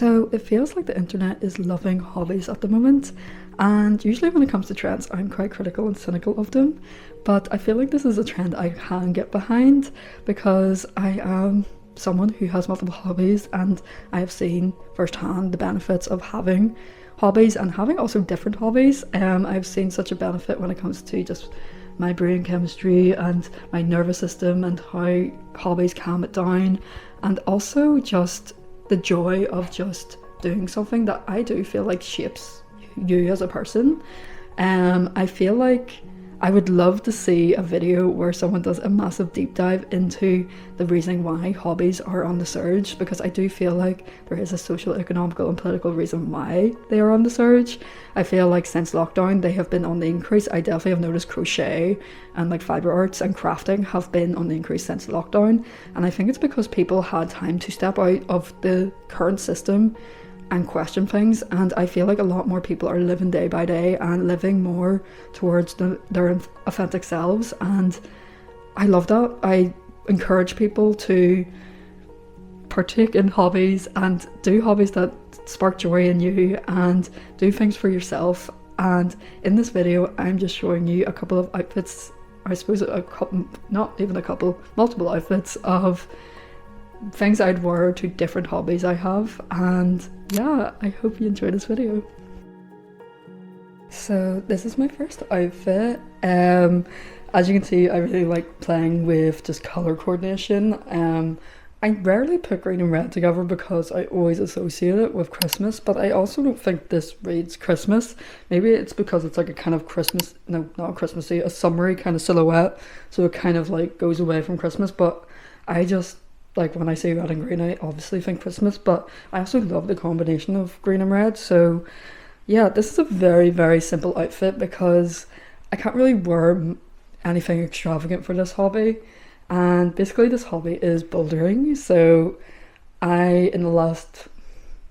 So it feels like the internet is loving hobbies at the moment, and usually when it comes to trends, I'm quite critical and cynical of them. But I feel like this is a trend I can get behind because I am someone who has multiple hobbies, and I have seen firsthand the benefits of having hobbies and having also different hobbies. I've seen such a benefit when it comes to just my brain chemistry and my nervous system and how hobbies calm it down, and also just the joy of just doing something that I do feel like shapes you as a person. I feel like I would love to see a video where someone does a massive deep dive into the reason why hobbies are on the surge, because I do feel like there is a social, economical and political reason why they are on the surge. I feel like since lockdown they have been on the increase. I definitely have noticed crochet and like fibre arts and crafting have been on the increase since lockdown, and I think it's because people had time to step out of the current system and question things, and I feel like a lot more people are living day by day and living more towards their authentic selves, and I love that. I encourage people to partake in hobbies and do hobbies that spark joy in you and do things for yourself. And in this video I'm just showing you a couple of outfits, I suppose a couple, not even a couple, multiple outfits of things I'd wear to different hobbies I have, and yeah, I hope you enjoy this video. So this is my first outfit. As you can see, I really like playing with just colour coordination. I rarely put green and red together because I always associate it with Christmas, but I also don't think this reads Christmas. Maybe it's because it's like a kind of Christmas, no, not Christmassy, a summery kind of silhouette, so it kind of like goes away from Christmas, but I just, like when I say red and green, I obviously think Christmas, but I also love the combination of green and red. So yeah, this is a very, very simple outfit because I can't really wear anything extravagant for this hobby. And basically this hobby is bouldering. So I, in the last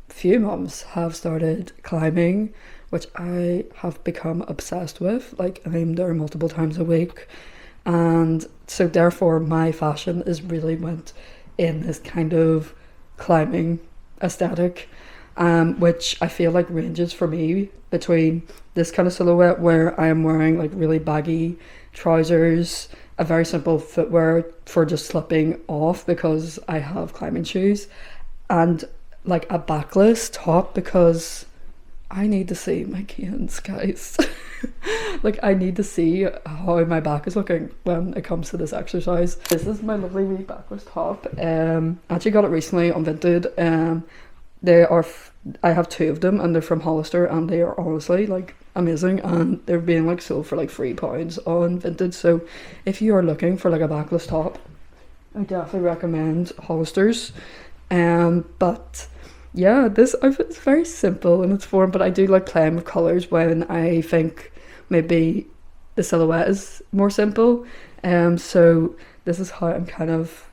few months, have started climbing, which I have become obsessed with. Like, I'm there multiple times a week. And so therefore my fashion is really went in this kind of climbing aesthetic, which I feel like ranges for me between this kind of silhouette where I am wearing like really baggy trousers, a very simple footwear for just slipping off because I have climbing shoes, and like a backless top because I need to see my canes, guys. Like, I need to see how my back is looking when it comes to this exercise. This is my lovely wee backless top. I actually got it recently on Vinted. They are, I have two of them and they're from Hollister, and they are honestly like amazing, and they're being like sold for like £3 on Vinted. So if you are looking for like a backless top, I definitely recommend Hollister's. But yeah, this outfit is very simple in its form, but I do like playing with colours when I think maybe the silhouette is more simple. So this is how I'm kind of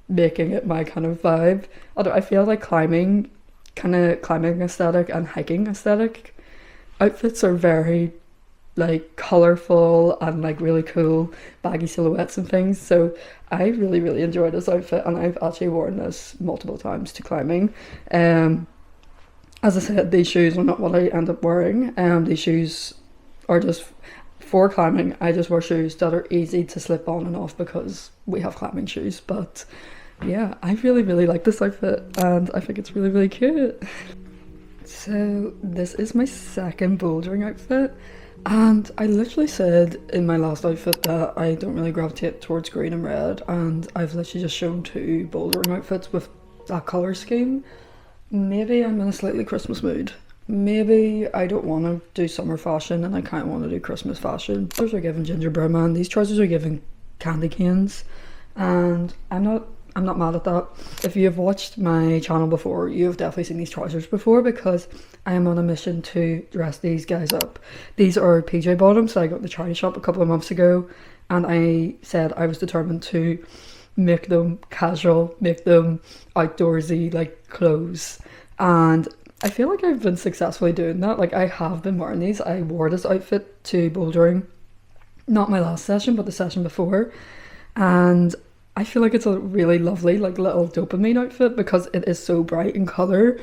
making it my kind of vibe. Although I feel like climbing aesthetic and hiking aesthetic outfits are very like colourful and like really cool baggy silhouettes and things, so I really, really enjoy this outfit, and I've actually worn this multiple times to climbing. As I said, these shoes are not what I end up wearing. These shoes are just for climbing. I just wear shoes that are easy to slip on and off because we have climbing shoes. But yeah, I really, really like this outfit and I think it's really, really cute. So this is my second bouldering outfit. And I literally said in my last outfit that I don't really gravitate towards green and red, and I've literally just shown two bouldering outfits with that colour scheme. Maybe I'm in a slightly Christmas mood. Maybe I don't want to do summer fashion and I kind of want to do Christmas fashion. Those are giving gingerbread man, these trousers are giving candy canes, and I'm not mad at that. If you have watched my channel before, you have definitely seen these trousers before because I am on a mission to dress these guys up. These are PJ bottoms that I got in the charity shop a couple of months ago, and I said I was determined to make them casual, make them outdoorsy like clothes, and I feel like I've been successfully doing that. Like, I have been wearing these. I wore this outfit to bouldering, not my last session but the session before, and I feel like it's a really lovely like little dopamine outfit because it is so bright in colour,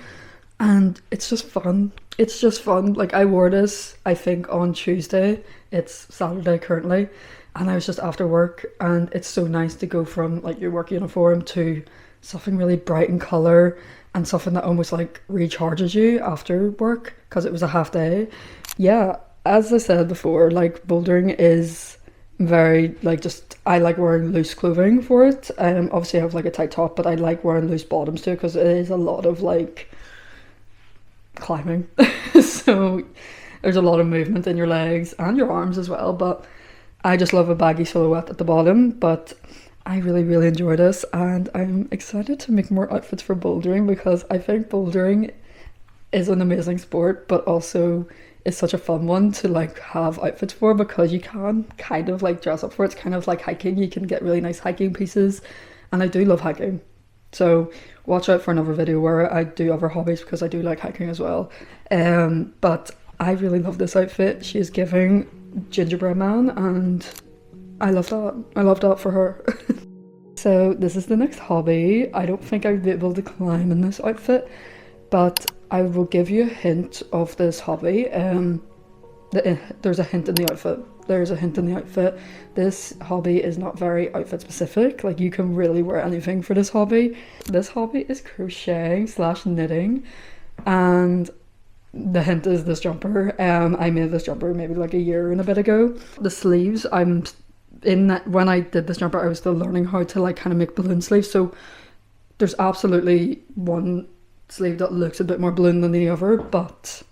and it's just fun. It's just fun. Like I wore this, I think on Tuesday. It's Saturday currently, and I was just after work, and it's so nice to go from like your work uniform to something really bright in color and something that almost like recharges you after work because it was a half day. Yeah, as I said before, like bouldering is very like just I like wearing loose clothing for it. Obviously I have like a tight top, but I like wearing loose bottoms too because it is a lot of like climbing. So there's a lot of movement in your legs and your arms as well, but I just love a baggy silhouette at the bottom. But I really, really enjoy this, and I'm excited to make more outfits for bouldering because I think bouldering is an amazing sport, but also is such a fun one to like have outfits for because you can kind of like dress up for it. It's kind of like hiking. You can get really nice hiking pieces, and I do love hiking. So watch out for another video where I do other hobbies because I do like hiking as well. But I really love this outfit. She is giving gingerbread man, and I love that. I love that for her. So this is the next hobby. I don't think I'd be able to climb in this outfit, but I will give you a hint of this hobby. There's a hint in the outfit. There's a hint in the outfit. This hobby is not very outfit specific. Like you can really wear anything for this hobby. This hobby is crocheting slash knitting, and the hint is this jumper. I made this jumper maybe like a year and a bit ago. The sleeves, I'm in that when I did this jumper I was still learning how to like kind of make balloon sleeves, so there's absolutely one sleeve that looks a bit more balloon than the other, but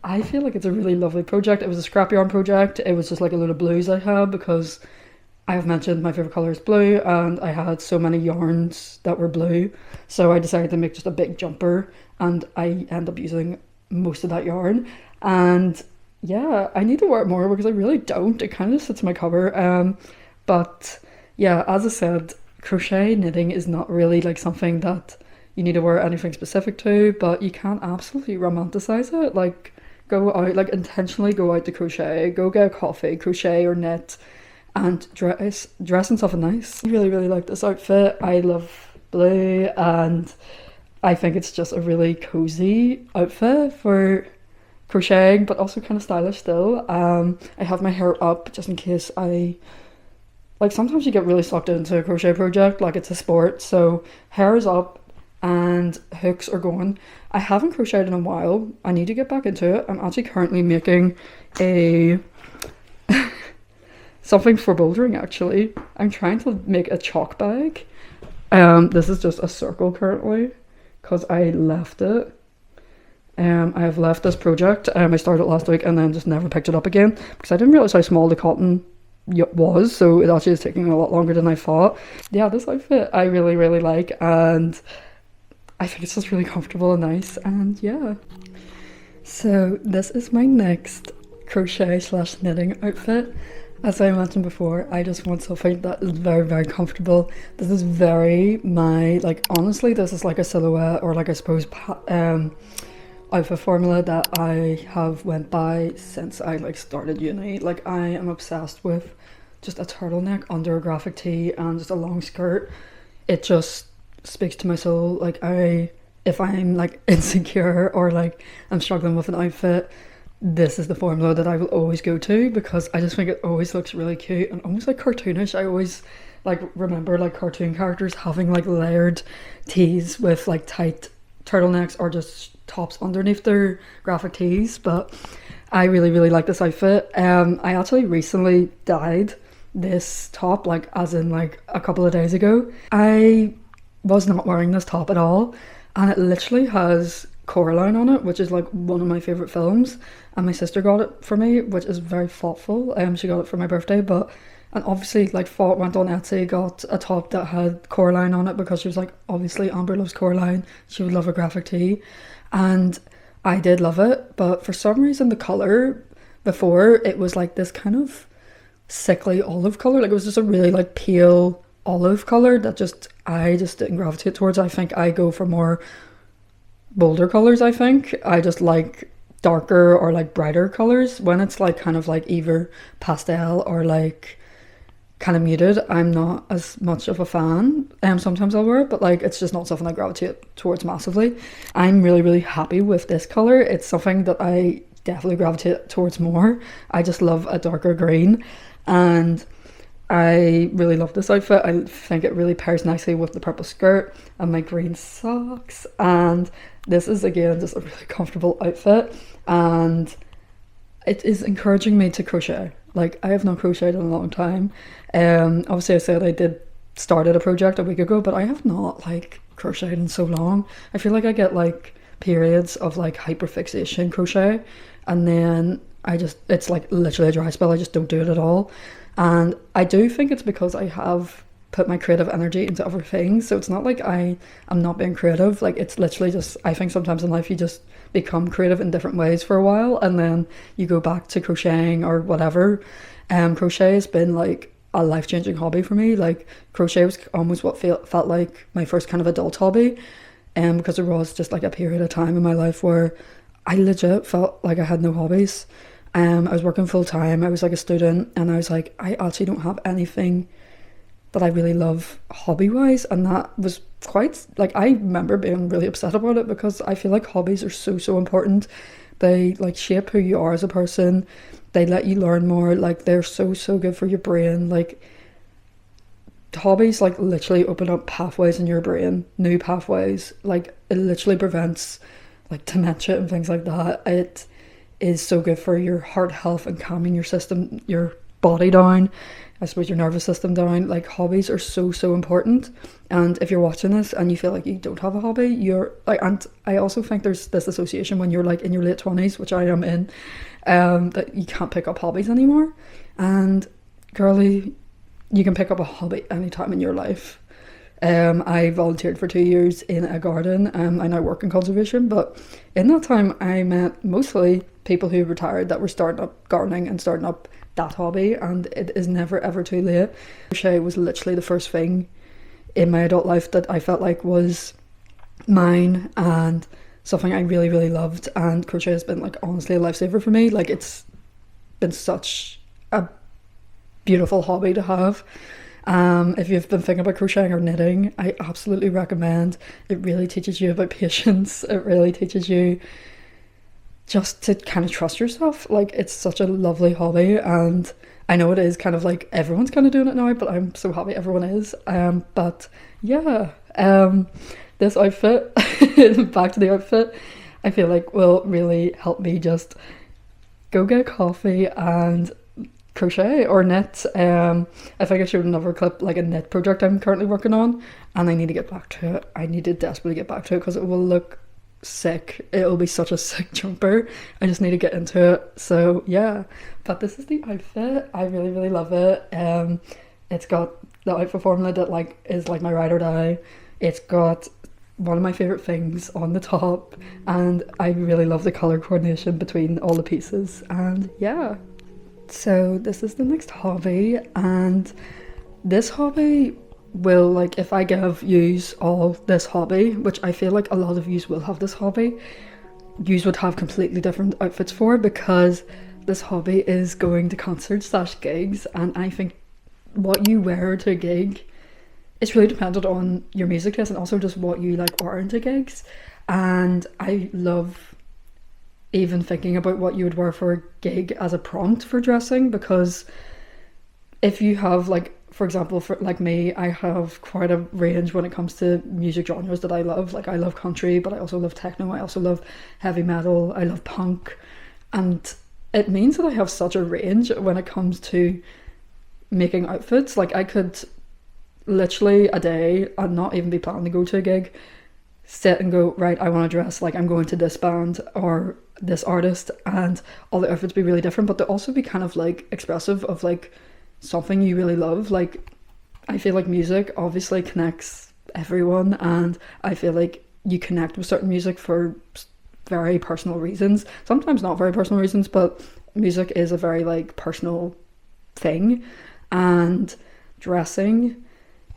I feel like it's a really lovely project. It was a scrap yarn project. It was just like a load of blues I had because I have mentioned my favorite color is blue, and I had so many yarns that were blue, so I decided to make just a big jumper, and I end up using most of that yarn. And yeah, I need to wear it more because I really don't. It kind of sits in my cover. But yeah, as I said, crochet knitting is not really like something that you need to wear anything specific to, but you can absolutely romanticize it. Like go out, like intentionally go out to crochet, go get a coffee, crochet or knit, and dress in something nice. I really, really like this outfit. I love blue, and I think it's just a really cozy outfit for crocheting, but also kind of stylish still. I have my hair up just in case like sometimes you get really sucked into a crochet project, like it's a sport, so hair is up and hooks are going. I haven't crocheted in a while. I need to get back into it. I'm actually currently making a something for bouldering actually. I'm trying to make a chalk bag. This is just a circle currently because I left it. I have left this project. I started it last week and then just never picked it up again because I didn't realize how small the cotton was, so it actually is taking a lot longer than I thought. Yeah, this outfit I really, really like, and I think it's just really comfortable and nice, and yeah. So this is my next crochet slash knitting outfit. As I mentioned before, I just want something that is very, very comfortable. This is very like honestly this is like a silhouette, or like I suppose outfit formula that I have went by since I like started uni. Like I am obsessed with just a turtleneck under a graphic tee and just a long skirt. It just speaks to my soul. Like if I'm like insecure or like I'm struggling with an outfit, this is the formula that I will always go to because I just think it always looks really cute and almost like cartoonish. I always like remember like cartoon characters having like layered tees with like tight turtlenecks or just tops underneath their graphic tees. But I really, really like this outfit. I actually recently dyed this top, like as in like a couple of days ago. I was not wearing this top at all, and it literally has Coraline on it, which is like one of my favorite films, and my sister got it for me, which is very thoughtful. She got it for my birthday, and obviously like went on Etsy, got a top that had Coraline on it because she was like, obviously Amber loves Coraline, she would love a graphic tee, and I did love it. But for some reason the color before, it was like this kind of sickly olive color, like it was just a really like pale olive color that I just didn't gravitate towards. I think I go for more bolder colors. I think I just like darker or like brighter colors when it's like kind of like either pastel or like kind of muted. I'm not as much of a fan. Sometimes I'll wear it, but like it's just not something I gravitate towards massively. I'm really, really happy with this color. It's something that I definitely gravitate towards more. I just love a darker green, and I really love this outfit. I think it really pairs nicely with the purple skirt and my green socks. And this is again just a really comfortable outfit, and it is encouraging me to crochet. Like, I have not crocheted in a long time. Obviously I said I did started a project a week ago, but I have not like crocheted in so long. I feel like I get like periods of like hyperfixation crochet, and then it's like literally a dry spell. I just don't do it at all. And I do think it's because I have put my creative energy into other things. So it's not like I am not being creative. Like, it's literally just, I think sometimes in life you just become creative in different ways for a while, and then you go back to crocheting or whatever. Crochet has been like a life-changing hobby for me. Like, crochet was almost what felt like my first kind of adult hobby, because there was just like a period of time in my life where I legit felt like I had no hobbies. I was working full time, I was like a student, and I was like, I actually don't have anything that I really love hobby wise. And that was quite like, I remember being really upset about it, because I feel like hobbies are so important. They like shape who you are as a person, they let you learn more, like they're so good for your brain. Like, hobbies like literally open up pathways in your brain, new pathways. Like, it literally prevents like dementia and things like that. It is so good for your heart health and calming your system, your body down, I suppose your nervous system down. Like, hobbies are so important. And if you're watching this and you feel like you don't have a hobby, you're like, and I also think there's this association when you're like in your late 20s, which I am in, that you can't pick up hobbies anymore. And girly, you can pick up a hobby anytime in your life. I volunteered for 2 years in a garden. I now work in conservation, but in that time I met mostly people who retired that were starting up gardening and starting up that hobby, and it is never ever too late. Crochet was literally the first thing in my adult life that I felt like was mine and something I really loved, and crochet has been like honestly a lifesaver for me. Like, it's been such a beautiful hobby to have. If you've been thinking about crocheting or knitting, I absolutely recommend. It really teaches you about patience. It really teaches you just to kind of trust yourself. Like, it's such a lovely hobby, and I know it is kind of like everyone's kind of doing it now, but I'm so happy everyone is. But yeah, this outfit, back to the outfit, I feel like will really help me just go get a coffee and crochet or knit. I think I showed another clip, like a knit project I'm currently working on, and I need to get back to it. I need to desperately get back to it because it will look sick. It'll be such a sick jumper. I just need to get into it. So yeah, but this is the outfit. I really love it. It's got the outfit formula that like is like my ride or die. It's got one of my favorite things on the top, and I really love the color coordination between all the pieces. And yeah, so this is the next hobby, and this hobby will, like, if I give yous all this hobby, which I feel like a lot of yous will have this hobby, yous would have completely different outfits for, because this hobby is going to concerts / gigs, and I think what you wear to a gig is really dependent on your music taste and also just what you like are into gigs. And I love even thinking about what you would wear for a gig as a prompt for dressing, because if you have, like, for example, for like me, I have quite a range when it comes to music genres that I love. Like, I love country, but I also love techno, I also love heavy metal, I love punk, and it means that I have such a range when it comes to making outfits. Like, I could literally a day and not even be planning to go to a gig, sit and go, right, I want to dress like I'm going to this band or this artist, and all the outfits be really different, but they also be kind of like expressive of like something you really love. Like, I feel like music obviously connects everyone, and I feel like you connect with certain music for very personal reasons, sometimes not very personal reasons, but music is a very like personal thing, and dressing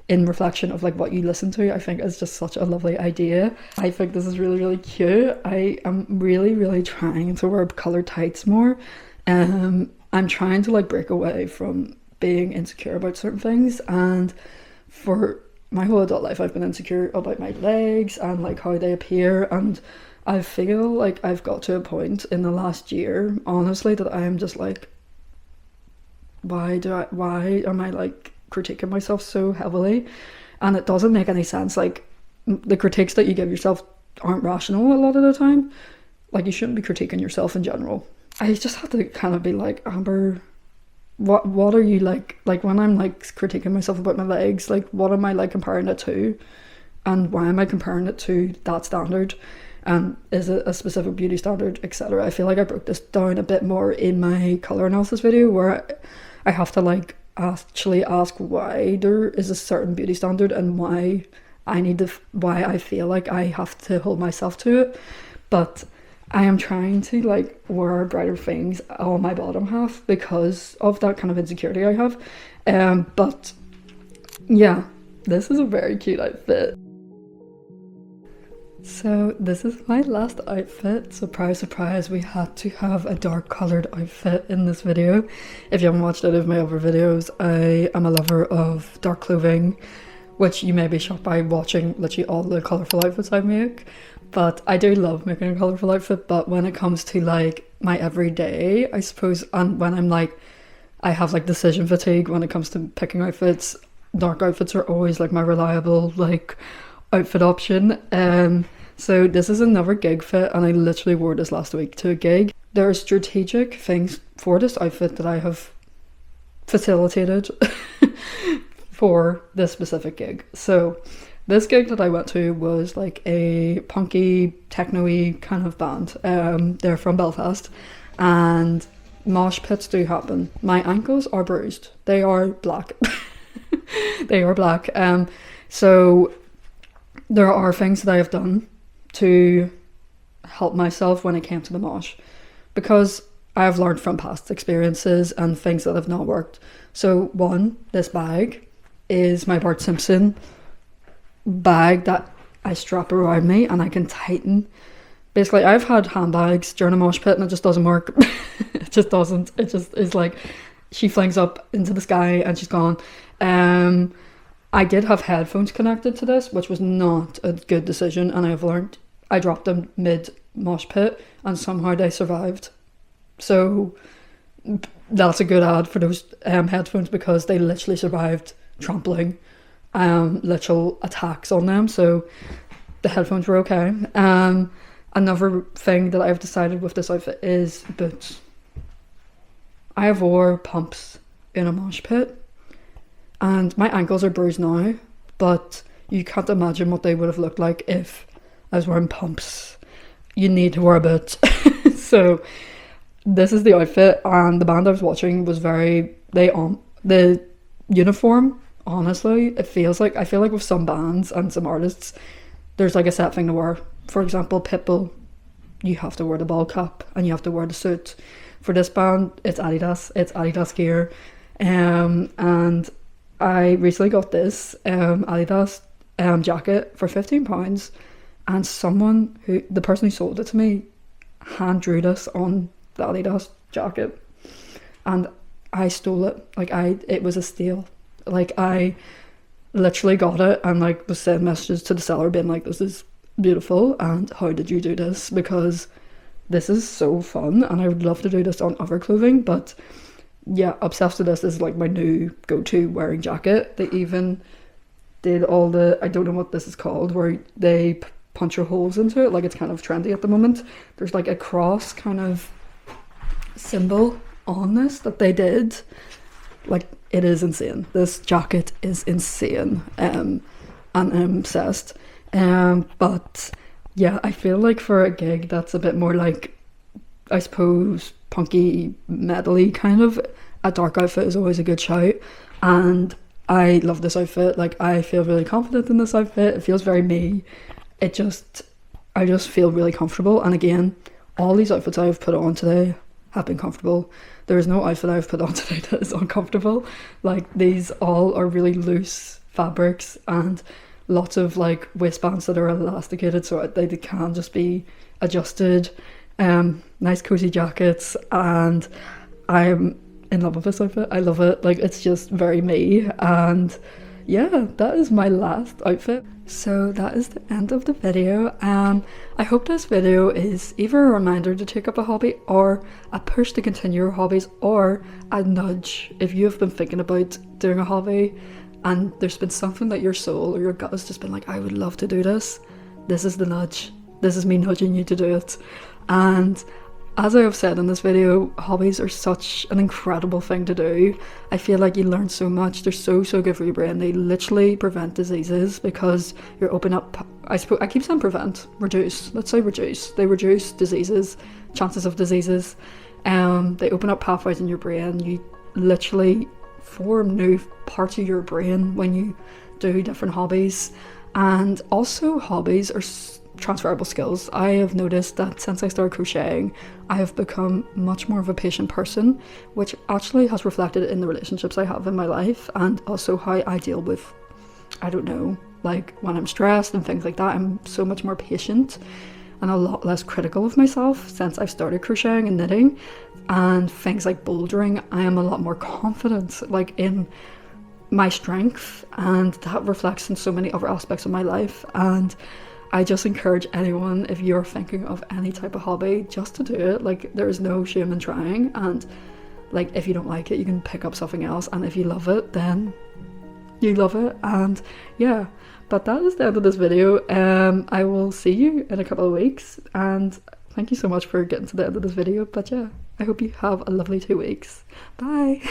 in reflection of like what you listen to, I think is just such a lovely idea. I think this is really cute. I am really trying to wear colored tights more. I'm trying to like break away from being insecure about certain things, and for my whole adult life I've been insecure about my legs and like how they appear, and I feel like I've got to a point in the last year, honestly, that I am just like, why am I like critiquing myself so heavily? And it doesn't make any sense. Like, the critiques that you give yourself aren't rational a lot of the time. Like, you shouldn't be critiquing yourself in general. I just had to kind of be like, Amber, what are you like when I'm like critiquing myself about my legs, like what am I like comparing it to, and why am I comparing it to that standard, and is it a specific beauty standard, etc. I feel like I broke this down a bit more in my colour analysis video, where I have to like actually ask why there is a certain beauty standard and why I feel like I have to hold myself to it. But I am trying to like wear brighter things on my bottom half because of that kind of insecurity I have. But yeah, this is a very cute outfit. So this is my last outfit. Surprise, surprise, we had to have a dark coloured outfit in this video. If you haven't watched any of my other videos, I am a lover of dark clothing, which you may be shocked by watching literally all the colourful outfits I make. But I do love making a colourful outfit, but when it comes to like my everyday, I suppose, and when I'm like, I have like decision fatigue when it comes to picking outfits, dark outfits are always like my reliable like outfit option. So this is another gig fit, and I literally wore this last week to a gig. There are strategic things for this outfit that I have facilitated for this specific gig. So this gig that I went to was like a punky, techno-y kind of band. They're from Belfast, and mosh pits do happen. My ankles are bruised. They are black. They are black. So there are things that I have done to help myself when it came to the mosh, because I have learned from past experiences and things that have not worked. So one, this bag is my Bart Simpson bag that I strap around me and I can tighten. Basically, I've had handbags during a mosh pit and it just doesn't work. It just doesn't. It just is like she flings up into the sky and she's gone. I did have headphones connected to this, which was not a good decision, and I've learned. I dropped them mid mosh pit and somehow they survived. So that's a good ad for those headphones, because they literally survived trampling, literal attacks on them. So the headphones were okay. Another thing that I've decided with this outfit is boots. I have wore pumps in a mosh pit, and my ankles are bruised now, but you can't imagine what they would have looked like if I was wearing pumps. You need to wear a boot. So this is the outfit, and the band I was watching was the uniform, honestly, I feel like with some bands and some artists, there's like a set thing to wear. For example, Pitbull, you have to wear the ball cap and you have to wear the suit. For this band, it's Adidas gear. And I recently got this Adidas jacket for £15, and the person who sold it to me hand drew this on the Adidas jacket, and I stole it. It was a steal. Like, I literally got it and like was sending messages to the seller being like, this is beautiful and how did you do this, because this is so fun and I would love to do this on other clothing. But yeah, obsessed with this. Is like my new go-to wearing jacket. They even did all the, I don't know what this is called, where they punch your holes into it. Like, it's kind of trendy at the moment. There's like a cross kind of symbol on this that they did. Like, it is insane. This jacket is insane. And I'm obsessed. But yeah, I feel like for a gig that's a bit more like, I suppose, punky, metally kind of, a dark outfit is always a good shout. And I love this outfit. Like, I feel really confident in this outfit. It feels very me. I just feel really comfortable. And again, all these outfits I've put on today have been comfortable. There is no outfit I've put on today that is uncomfortable. Like, these all are really loose fabrics and lots of like waistbands that are elasticated so they can just be adjusted. Nice cozy jackets, and I'm in love with this outfit. I love it. Like, it's just very me. And yeah, that is my last outfit. So that is the end of the video. I hope this video is either a reminder to take up a hobby, or a push to continue your hobbies, or a nudge if you have been thinking about doing a hobby and there's been something that your soul or your gut has just been like, I would love to do this. This is the nudge. This is me nudging you to do it. And as I have said in this video, hobbies are such an incredible thing to do. I feel like you learn so much. They're so good for your brain. They literally prevent diseases because you're opening up, I keep saying prevent, reduce. Let's say reduce. They reduce diseases, chances of diseases. They open up pathways in your brain. You literally form new parts of your brain when you do different hobbies. And also hobbies are transferable skills. I have noticed that since I started crocheting, I have become much more of a patient person, which actually has reflected in the relationships I have in my life, and also how I deal with, I don't know, like when I'm stressed and things like that. I'm so much more patient and a lot less critical of myself since I've started crocheting and knitting. And things like bouldering, I am a lot more confident, like in my strength, and that reflects in so many other aspects of my life. And I just encourage anyone, if you're thinking of any type of hobby, just to do it. Like, there is no shame in trying, and like, if you don't like it, you can pick up something else, and if you love it, then you love it. And yeah, but that is the end of this video. I will see you in a couple of weeks, and thank you so much for getting to the end of this video. But yeah, I hope you have a lovely 2 weeks. Bye.